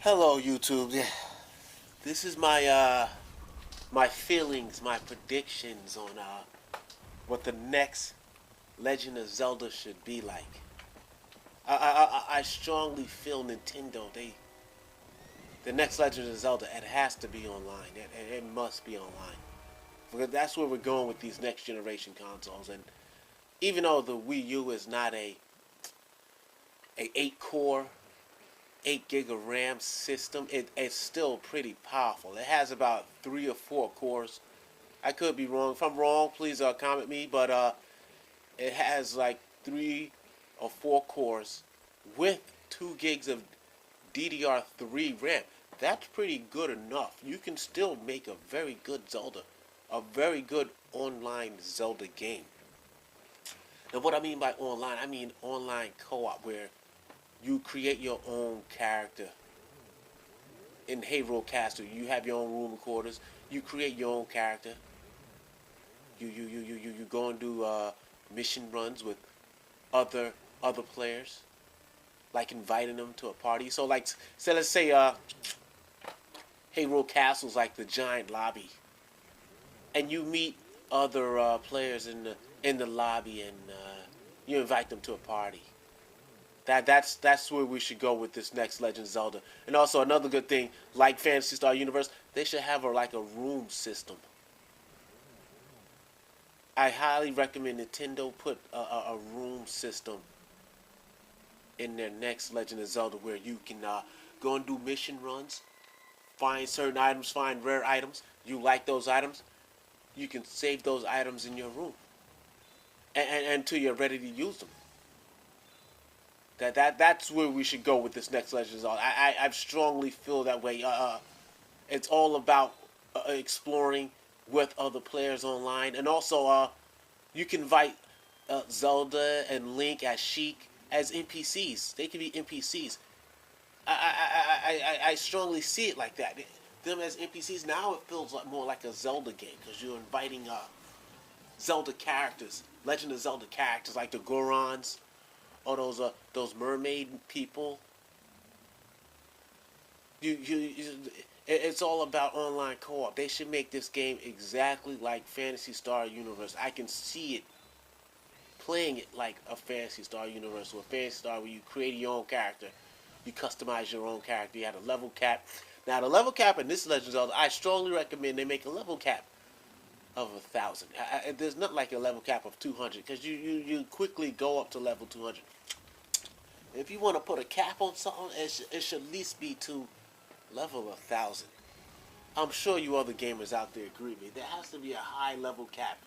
Hello, YouTube. Yeah, this is my feelings, my predictions on what the next Legend of Zelda should be like. I strongly feel Nintendo. The next Legend of Zelda, it has to be online. It must be online because that's where we're going with these next generation consoles. And even though the Wii U is not a 8 core 8 gig of RAM system, it's still pretty powerful. It has about 3 or 4 cores. I could be wrong. If I'm wrong, please comment me. But it has like 3 or 4 cores with 2 gigs of DDR3 RAM. That's pretty good enough. You can still make a very good Zelda, a very good online Zelda game. And what I mean by online, I mean online co-op where you create your own character. In Hyrule Castle, you have your own room quarters. You create your own character. You go and do mission runs with other other players, like inviting them to a party. So like, so let's say Hyrule Castle's like the giant lobby, and you meet other players in the lobby, and you invite them to a party. That's where we should go with this next Legend of Zelda. And also another good thing, like Fantasy Star Universe, they should have like a room system. I highly recommend Nintendo put a room system in their next Legend of Zelda where you can go and do mission runs, find certain items, find rare items. You like those items, you can save those items in your room, and until you're ready to use them. That's where we should go with this next Legend of Zelda. I strongly feel that way. It's all about exploring with other players online, and also you can invite Zelda and Link as Sheik as NPCs. They can be NPCs. I strongly see it like that. Them as NPCs now, it feels like more like a Zelda game because you're inviting Zelda characters, Legend of Zelda characters like the Gorons or those mermaid people. It's all about online co-op. They should make this game exactly like Fantasy Star Universe. I can see it playing it like a Fantasy Star Universe or a Fantasy Star where you create your own character, you customize your own character. You had a level cap. Now the level cap in this Legend of Zelda, I strongly recommend they make a level cap of 1,000. There's not like a level cap of 200 because you quickly go up to level 200. If you want to put a cap on something, it should at least be to level 1,000. I'm sure you other gamers out there agree with me. There has to be a high level cap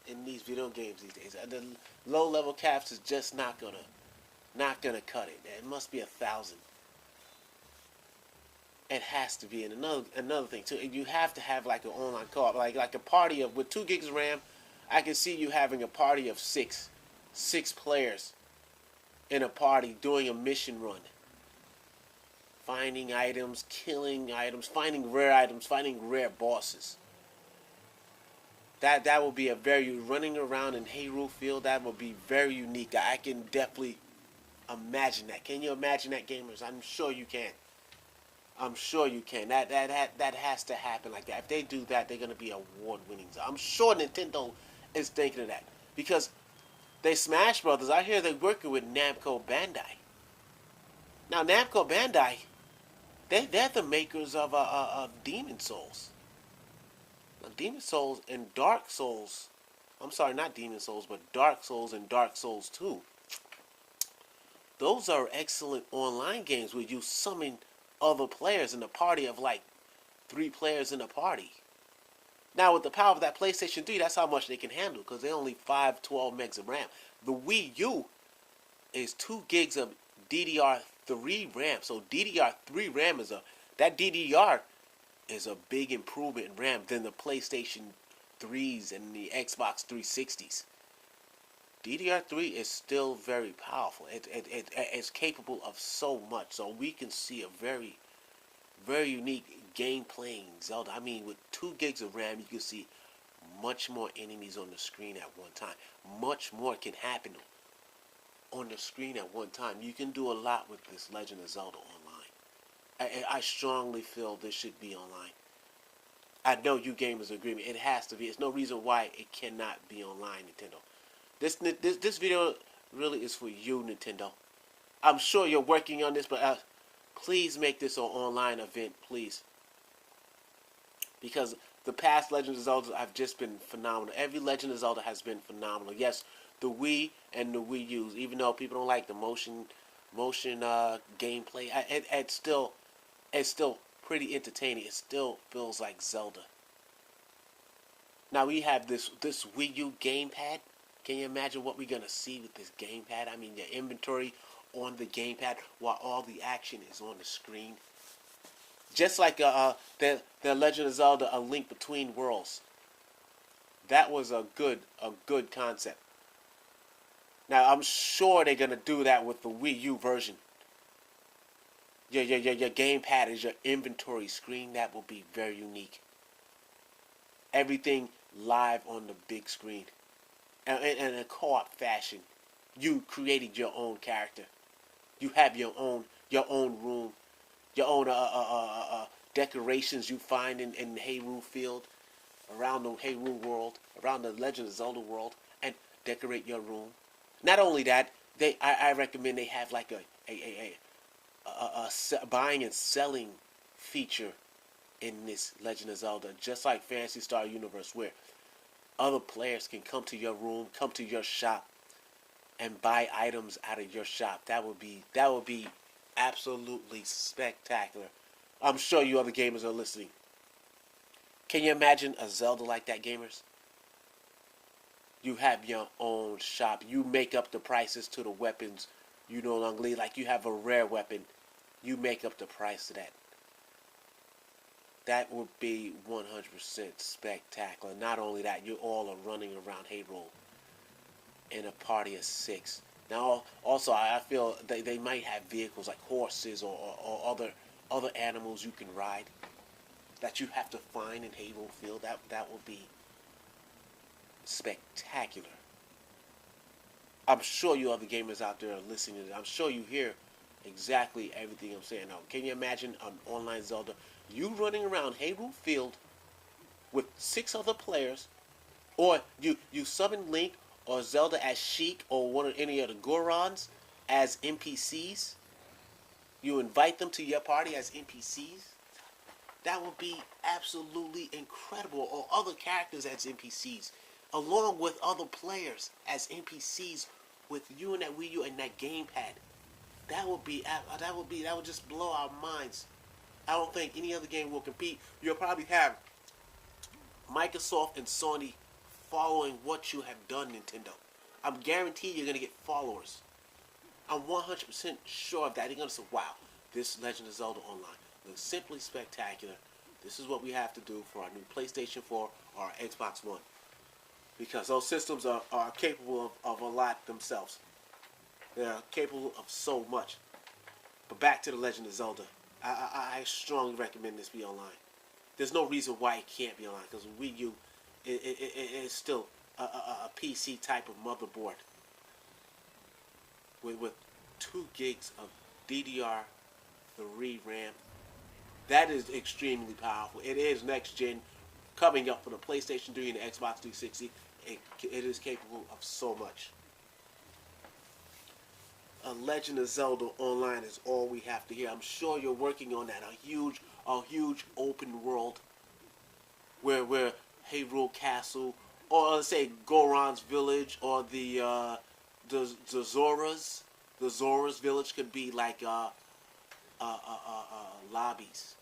in these video games these days. The low level caps is just not gonna cut it. It must be 1,000. It has to be. And another thing too, you have to have like an online co-op, like a party of with 2 gigs of RAM. I can see you having a party of six players in a party doing a mission run, finding items, killing items, finding rare bosses. That will be a very running around in Hyrule Field. That will be very unique. I can definitely imagine that. Can you imagine that, gamers? I'm sure you can. I'm sure you can. That has to happen like that. If they do that, they're gonna be award winning. I'm sure Nintendo is thinking of that because they Smash Brothers. I hear they're working with Namco Bandai. Now Namco Bandai, they're the makers of Demon Souls. Now, Demon Souls and Dark Souls. I'm sorry, not Demon Souls, but Dark Souls and Dark Souls 2. Those are excellent online games where you summon other players in a party of like 3 players in a party. Now with the power of that PlayStation 3, that's how much they can handle because they're only 512 megs of RAM. The Wii U is 2 gigs of DDR3 RAM. So DDR3 RAM that DDR is a big improvement in RAM than the PlayStation 3s and the Xbox 360s. DDR3 is still very powerful. It's capable of so much. So we can see a very, very unique game playing Zelda. I mean, with 2 gigs of RAM, you can see much more enemies on the screen at one time. Much more can happen on the screen at one time. You can do a lot with this Legend of Zelda Online. I strongly feel this should be online. I know you gamers agree with me. It has to be. There's no reason why it cannot be online, Nintendo. This video really is for you, Nintendo. I'm sure you're working on this, but please make this an online event, please. Because the past Legend of Zelda have just been phenomenal. Every Legend of Zelda has been phenomenal. Yes, the Wii and the Wii U's, even though people don't like the motion gameplay, it's still pretty entertaining. It still feels like Zelda. Now we have this Wii U gamepad. Can you imagine what we're gonna see with this gamepad? I mean, your inventory on the gamepad while all the action is on the screen. Just like the Legend of Zelda: A Link Between Worlds. That was a good concept. Now I'm sure they're gonna do that with the Wii U version. Your gamepad is your inventory screen. That will be very unique. Everything live on the big screen, and in a co-op fashion. You created your own character. You have your own room, your own decorations you find in the Hyrule Field, around the Hyrule world, around the Legend of Zelda world, and decorate your room. Not only that, I recommend they have like a buying and selling feature in this Legend of Zelda, just like Phantasy Star Universe, where other players can come to your room, come to your shop, and buy items out of your shop. That would be absolutely spectacular. I'm sure you other gamers are listening. Can you imagine a Zelda like that, gamers? You have your own shop. You make up the prices to the weapons you no longer need. Like you have a rare weapon, you make up the price of that. That would be 100% spectacular. Not only that, you all are running around Hyrule in a party of 6. Now, also, I feel they might have vehicles like horses or other animals you can ride that you have to find in Hyrule Field. That would be spectacular. I'm sure you other gamers out there are listening to this. I'm sure you hear exactly everything I'm saying. Now, can you imagine an online Zelda? You running around Hyrule Field with 6 other players, or you summon Link or Zelda as Sheik or one of any of the Gorons as NPCs. You invite them to your party as NPCs. That would be absolutely incredible. Or other characters as NPCs, along with other players as NPCs, with you and that Wii U and that gamepad. That would just blow our minds. I don't think any other game will compete. You'll probably have Microsoft and Sony following what you have done, Nintendo. I'm guaranteed you're going to get followers. I'm 100% sure of that. They're going to say, wow, this Legend of Zelda Online looks simply spectacular. This is what we have to do for our new PlayStation 4 or our Xbox One. Because those systems are capable of a lot themselves. They're capable of so much. But back to the Legend of Zelda. I strongly recommend this be online. There's no reason why it can't be online, because Wii U is still a PC type of motherboard with 2 gigs of DDR3 RAM. That is extremely powerful. It is next gen, coming up for the PlayStation 3 and the Xbox 360. It is capable of so much. A Legend of Zelda Online is all we have to hear. I'm sure you're working on that. A huge open world where Hyrule Castle, or let's say Goron's village, or the Zora's village could be like lobbies.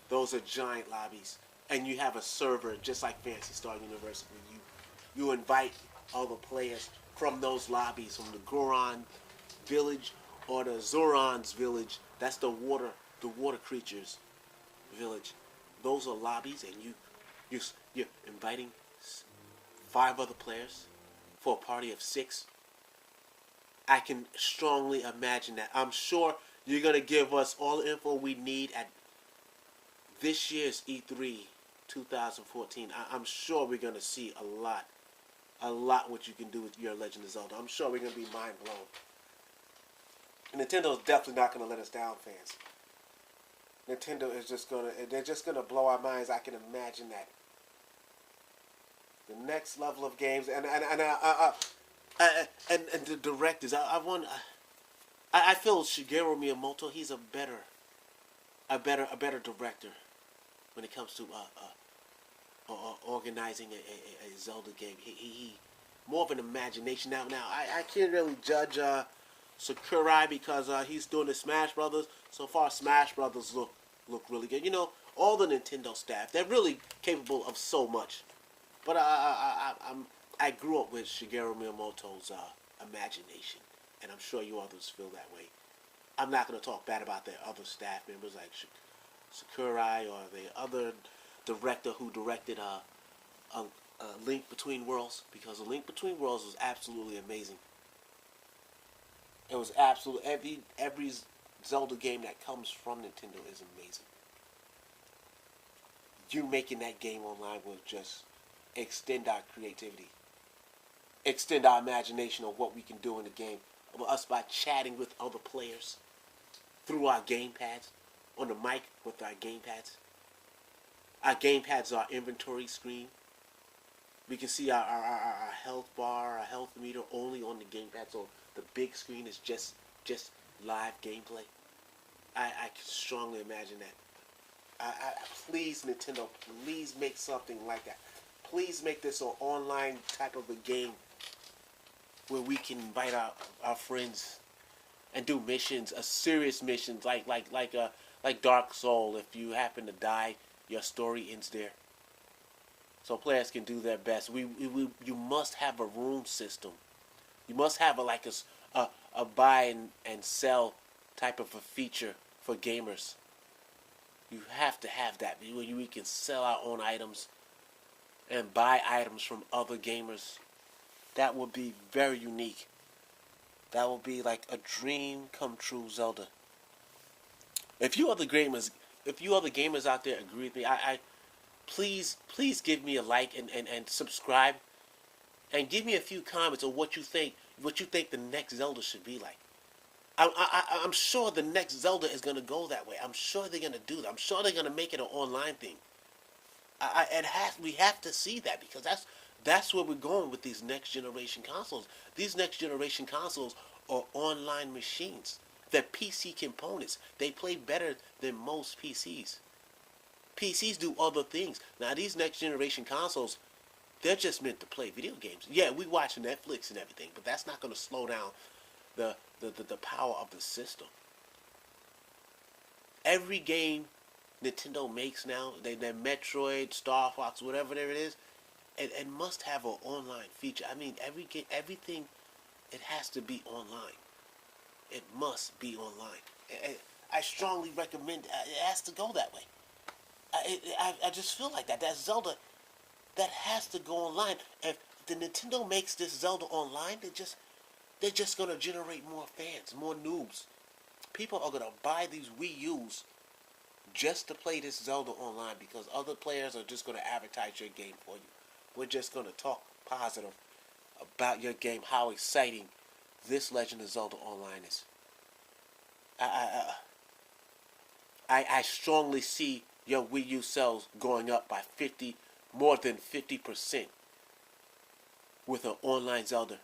Those are giant lobbies, and you have a server just like Phantasy Star Universe, where you invite other players from those lobbies, from the Goron village or the Zoran's village. That's the water creatures village. Those are lobbies, and you're inviting 5 other players for a party of 6. I can strongly imagine that. I'm sure you're gonna give us all the info we need at this year's E3 2014. I'm sure we're gonna see a lot what you can do with your Legend of Zelda. I'm sure we're going to be mind blown. And Nintendo's definitely not going to let us down, fans. Nintendo is just gonna, they're just gonna blow our minds. I can imagine that. The next level of games, and the directors. I feel Shigeru Miyamoto. He's a better director when it comes to organizing a Zelda game. He more of an imagination. Now I can't really judge Sakurai because he's doing the Smash Brothers. So far, Smash Brothers look really good. You know, all the Nintendo staff, they're really capable of so much. But I grew up with Shigeru Miyamoto's imagination, and I'm sure you others feel that way. I'm not going to talk bad about their other staff members like Sakurai or the other director who directed a Link Between Worlds, because A Link Between Worlds was absolutely amazing. It was absolutely every Zelda game that comes from Nintendo is amazing. You making that game online will just extend our creativity, extend our imagination of what we can do in the game. Us by chatting with other players through our gamepads, on the mic with our gamepads. Our gamepads are our inventory screen. We can see our health bar, our health meter only on the gamepad, so the big screen is just live gameplay. I can strongly imagine that. Please, Nintendo, please make something like that. Please make this an online type of a game where we can invite our friends and do missions, a serious missions like Dark Soul. If you happen to die, your story ends there. So players can do their best. You must have a room system. You must have a buy and sell type of a feature for gamers. You have to have that where we can sell our own items and buy items from other gamers. That would be very unique. That would be like a dream come true Zelda. If you other gamers out there agree with me, I please give me a like and subscribe, and give me a few comments on what you think the next Zelda should be like. I'm sure the next Zelda is gonna go that way. I'm sure they're gonna do that. I'm sure they're gonna make it an online thing. We have to see that, because that's where we're going with these next generation consoles. These next generation consoles are online machines. They're PC components. They play better than most PCs. PCs do other things. Now these next generation consoles, they're just meant to play video games. Yeah, we watch Netflix and everything, but that's not going to slow down the power of the system. Every game Nintendo makes now, their Metroid, Star Fox, whatever there it is, it must have an online feature. I mean, everything, it has to be online. It must be online. I strongly recommend it has to go that way. I just feel like that. That Zelda, that has to go online. If the Nintendo makes this Zelda online, they're just gonna generate more fans, more noobs. People are gonna buy these Wii U's just to play this Zelda online, because other players are just gonna advertise your game for you. We're just gonna talk positive about your game, how exciting this Legend of Zelda Online is. I strongly see your Wii U sales going up by more than 50% with an online Zelda.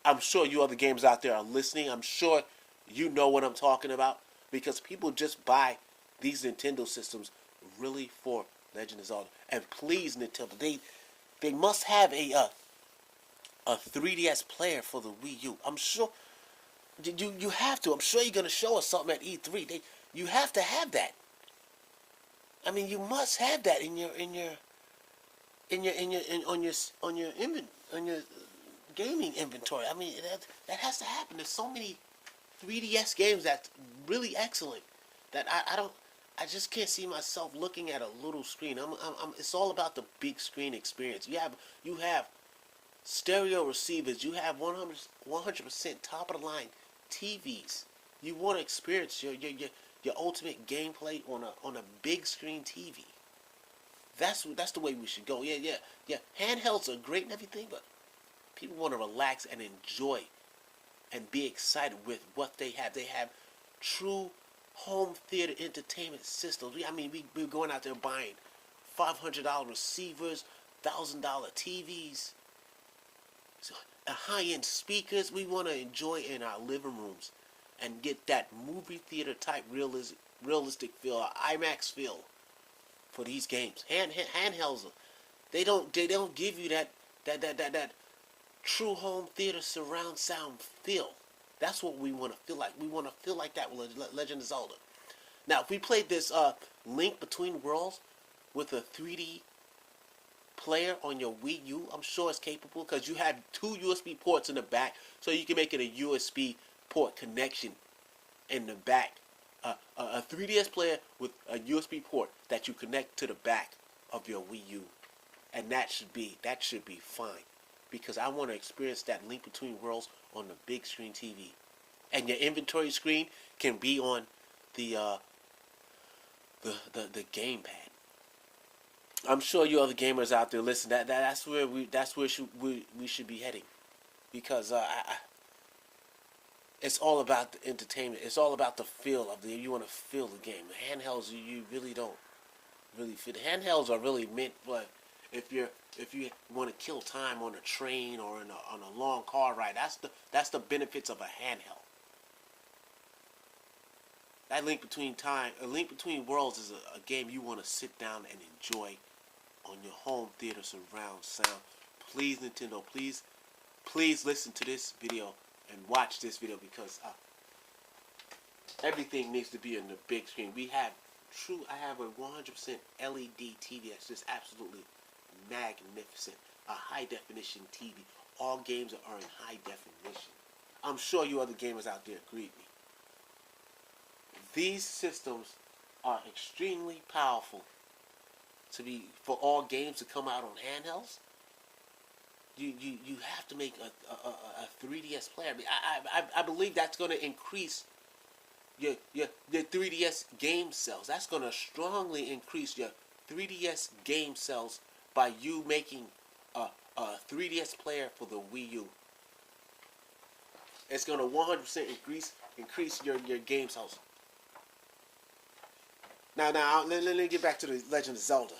I'm sure you other games out there are listening. I'm sure you know what I'm talking about, because people just buy these Nintendo systems really for Legend of Zelda. And please, Nintendo, they must have a 3DS player for the Wii U. I'm sure you have to. I'm sure you're gonna show us something at E3. You have to have that. I mean, you must have that on your gaming inventory. I mean, that has to happen. There's so many 3DS games that's really excellent that I just can't see myself looking at a little screen. It's all about the big screen experience. You have stereo receivers. You have 100% top of the line TVs. You want to experience your ultimate gameplay on a big screen TV. That's the way we should go. Yeah. Handhelds are great and everything, but people want to relax and enjoy and be excited with what they have. They have true home theater entertainment systems. We're going out there buying $500 receivers, $1,000 TVs, so, high-end speakers. We want to enjoy in our living rooms and get that movie theater type realistic feel, IMAX feel for these games. Handhelds, they don't give you that true home theater surround sound feel. That's what we want to feel like. We want to feel like that with Legend of Zelda. Now, if we played this Link Between Worlds with a 3D player on your Wii U, I'm sure it's capable because you have two USB ports in the back, so you can make it a USB port connection in the back. A 3DS player with a USB port that you connect to the back of your Wii U, and that should be fine, because I want to experience that Link Between Worlds on the big screen TV, and your inventory screen can be on the gamepad. I'm sure you other gamers out there listen. That's where we should be heading, because it's all about the entertainment. It's all about the feel of the. You want to feel the game. The handhelds, you really don't really feel. The handhelds are really meant for if you want to kill time on a train or on a long car ride. That's the benefits of a handheld. That Link Between Worlds is a game you want to sit down and enjoy on your home theater surround sound. Please, Nintendo, please listen to this video and watch this video, because everything needs to be in the big screen. I have a 100% LED TV that's just absolutely magnificent. A high definition TV. All games are in high definition. I'm sure you other gamers out there agree with me. These systems are extremely powerful for all games to come out on handhelds. You have to make a 3DS player. I believe that's going to increase your 3DS game sales. That's going to strongly increase your 3DS game sales by you making a 3DS player for the Wii U. It's going to 100% increase your game sales. Now, let me get back to the Legend of Zelda.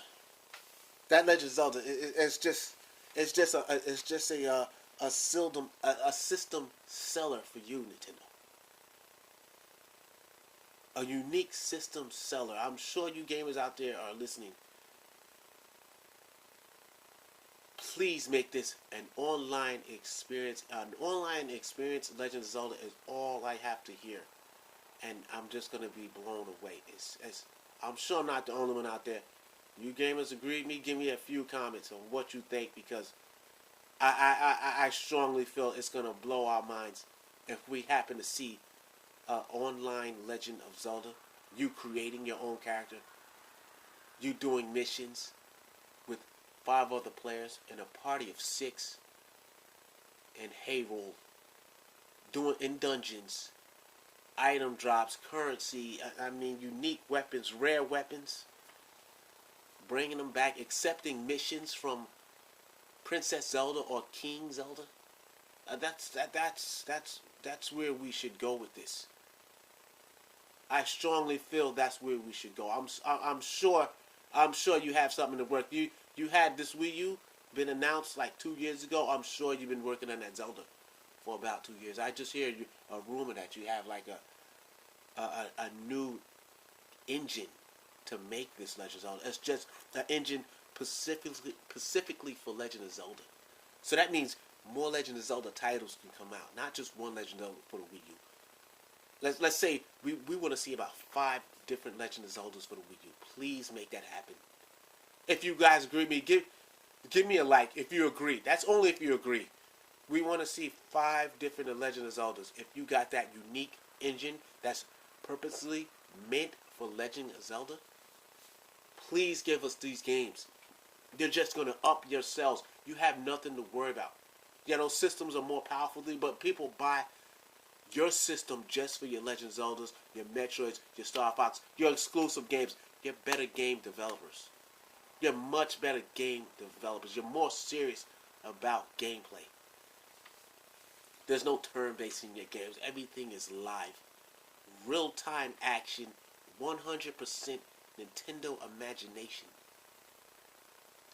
That Legend of Zelda, it's just a system seller for you, Nintendo. A unique system seller. I'm sure you gamers out there are listening. Please make this an online experience. An online experience. Legend of Zelda is all I have to hear, and I'm just gonna be blown away. I'm sure I'm not the only one out there. You gamers agree with me? Give me a few comments on what you think, because I strongly feel it's gonna blow our minds if we happen to see online Legend of Zelda. You creating your own character. You doing missions with 5 other players in a party of 6 in Hyrule, doing in dungeons, item drops, currency, unique weapons, rare weapons, bringing them back, accepting missions from Princess Zelda or King Zelda. That's where we should go with this. I strongly feel that's where we should go. I'm sure you have something to work. You had this Wii U been announced like 2 years ago. I'm sure you've been working on that Zelda for about 2 years. I just hear a rumor that you have like a new engine to make this Legend of Zelda. It's just an engine specifically for Legend of Zelda. So that means more Legend of Zelda titles can come out, not just one Legend of Zelda for the Wii U. Let's say we want to see about 5 different Legend of Zeldas for the Wii U. Please make that happen. If you guys agree with me, give me a like if you agree. That's only if you agree. We want to see 5 different Legend of Zeldas. If you got that unique engine that's purposely meant for Legend of Zelda, please give us these games. They're just going to up your sales. You have nothing to worry about. Yeah, those systems are more powerful, but people buy your system just for your Legend of Zeldas, your Metroids, your Star Fox, your exclusive games. You're better game developers. You're much better game developers. You're more serious about gameplay. There's no turn-based in your games. Everything is live, real-time action, 100% Nintendo imagination.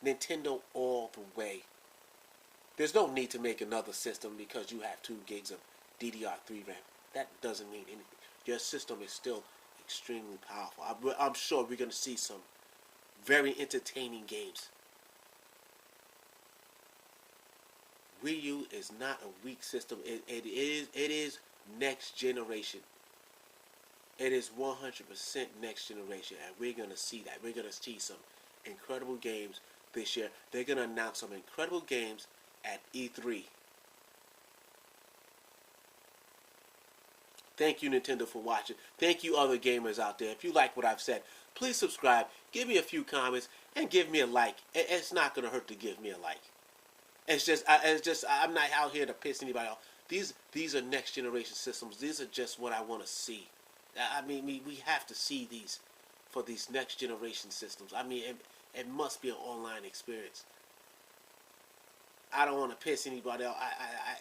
Nintendo all the way. There's no need to make another system because you have 2 gigs of DDR3 RAM. That doesn't mean anything. Your system is still extremely powerful. I'm sure we're going to see some very entertaining games. Wii U is not a weak system. It is next generation. It is 100% next generation, and we're going to see that. We're going to see some incredible games this year. They're going to announce some incredible games at E3. Thank you, Nintendo, for watching. Thank you, other gamers out there. If you like what I've said, please subscribe, give me a few comments, and give me a like. It's not going to hurt to give me a like. It's just I'm not out here to piss anybody off. These are next generation systems. These are just what I want to see. I mean, we have to see these for these next generation systems. I mean, it must be an online experience. I don't want to piss anybody off.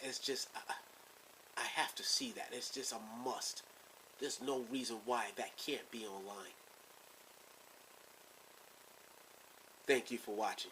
It's just I have to see that. It's just a must. There's no reason why that can't be online. Thank you for watching.